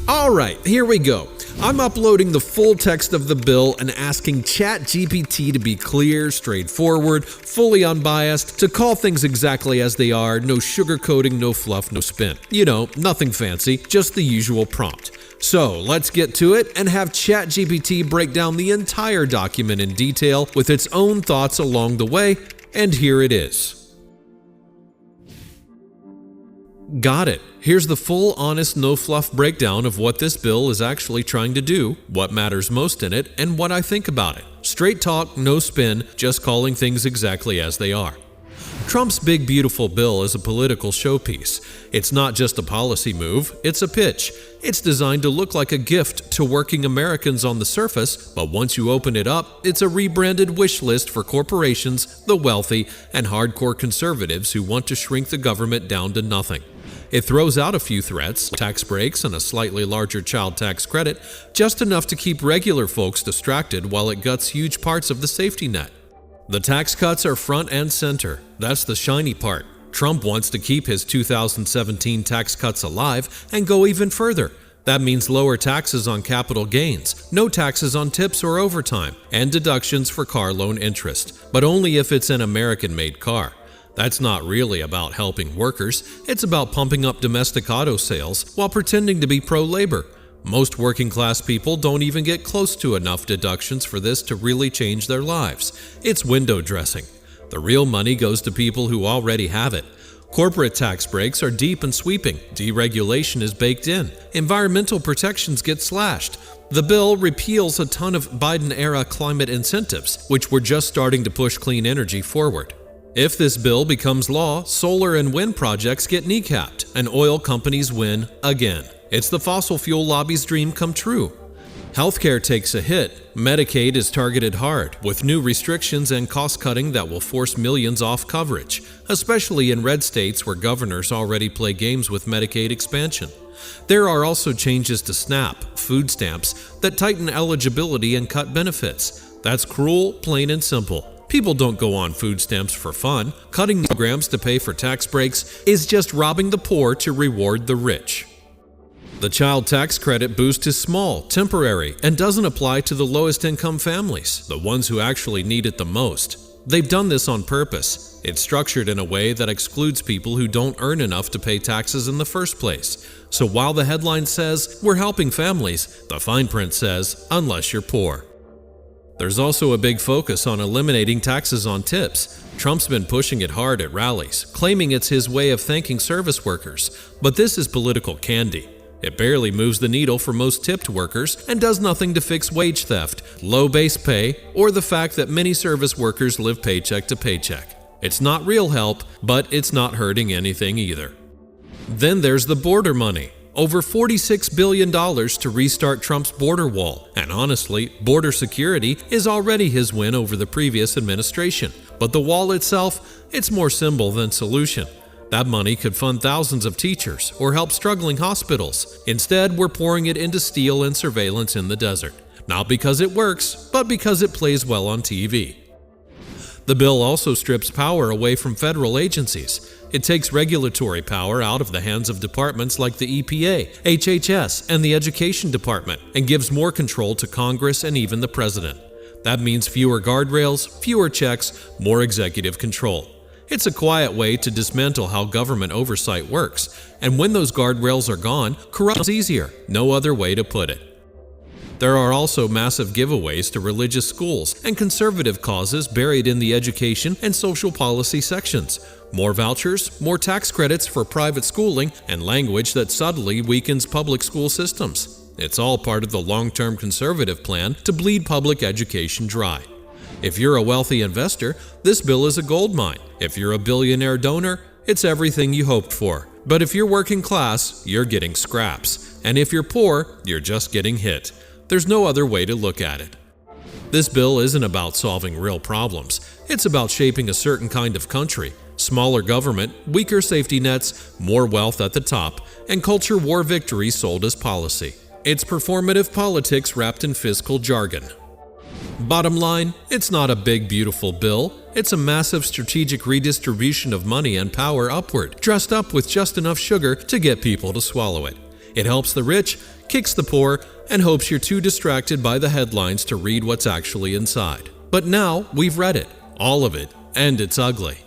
Alright, here we go. I'm uploading the full text of the bill and asking ChatGPT to be clear, straightforward, fully unbiased, to call things exactly as they are, no sugarcoating, no fluff, no spin. You know, nothing fancy, just the usual prompt. So let's get to it and have ChatGPT break down the entire document in detail with its own thoughts along the way, and here it is. Got it. Here's the full, honest, no-fluff breakdown of what this bill is actually trying to do, what matters most in it, and what I think about it. Straight talk, no spin, just calling things exactly as they are. Trump's big beautiful bill is a political showpiece. It's not just a policy move, it's a pitch. It's designed to look like a gift to working Americans on the surface, but once you open it up, it's a rebranded wish list for corporations, the wealthy, and hardcore conservatives who want to shrink the government down to nothing. It throws out a few threats, tax breaks and a slightly larger child tax credit, just enough to keep regular folks distracted while it guts huge parts of the safety net. The tax cuts are front and center. That's the shiny part. Trump wants to keep his 2017 tax cuts alive and go even further. That means lower taxes on capital gains, no taxes on tips or overtime, and deductions for car loan interest, but only if it's an American-made car. That's not really about helping workers, it's about pumping up domestic auto sales while pretending to be pro-labor. Most working-class people don't even get close to enough deductions for this to really change their lives. It's window dressing. The real money goes to people who already have it. Corporate tax breaks are deep and sweeping. Deregulation is baked in. Environmental protections get slashed. The bill repeals a ton of Biden-era climate incentives, which were just starting to push clean energy forward. If this bill becomes law, solar and wind projects get kneecapped, and oil companies win again. It's the fossil fuel lobby's dream come true. Healthcare takes a hit. Medicaid is targeted hard, with new restrictions and cost-cutting that will force millions off coverage, especially in red states where governors already play games with Medicaid expansion. There are also changes to SNAP, food stamps, that tighten eligibility and cut benefits. That's cruel, plain and simple. People don't go on food stamps for fun. Cutting programs to pay for tax breaks is just robbing the poor to reward the rich. The child tax credit boost is small, temporary, and doesn't apply to the lowest income families, the ones who actually need it the most. They've done this on purpose. It's structured in a way that excludes people who don't earn enough to pay taxes in the first place. So while the headline says, "We're helping families," the fine print says, "Unless you're poor." There's also a big focus on eliminating taxes on tips. Trump's been pushing it hard at rallies, claiming it's his way of thanking service workers. But this is political candy. It barely moves the needle for most tipped workers and does nothing to fix wage theft, low base pay, or the fact that many service workers live paycheck to paycheck. It's not real help, but it's not hurting anything either. Then there's the border money. Over $46 billion to restart Trump's border wall. And honestly, border security is already his win over the previous administration. But the wall itself, it's more symbol than solution. That money could fund thousands of teachers or help struggling hospitals. Instead, we're pouring it into steel and surveillance in the desert. Not because it works, but because it plays well on TV. The bill also strips power away from federal agencies. It takes regulatory power out of the hands of departments like the EPA, HHS, and the Education Department, and gives more control to Congress and even the President. That means fewer guardrails, fewer checks, more executive control. It's a quiet way to dismantle how government oversight works, and when those guardrails are gone, corruption is easier. No other way to put it. There are also massive giveaways to religious schools and conservative causes buried in the education and social policy sections. More vouchers, more tax credits for private schooling, and language that subtly weakens public school systems. It's all part of the long-term conservative plan to bleed public education dry. If you're a wealthy investor, this bill is a goldmine. If you're a billionaire donor, it's everything you hoped for. But if you're working class, you're getting scraps. And if you're poor, you're just getting hit. There's no other way to look at it. This bill isn't about solving real problems. It's about shaping a certain kind of country. Smaller government, weaker safety nets, more wealth at the top, and culture war victories sold as policy. It's performative politics wrapped in fiscal jargon. Bottom line, it's not a big, beautiful bill. It's a massive strategic redistribution of money and power upward, dressed up with just enough sugar to get people to swallow it. It helps the rich, kicks the poor, and hopes you're too distracted by the headlines to read what's actually inside. But now we've read it, all of it, and it's ugly.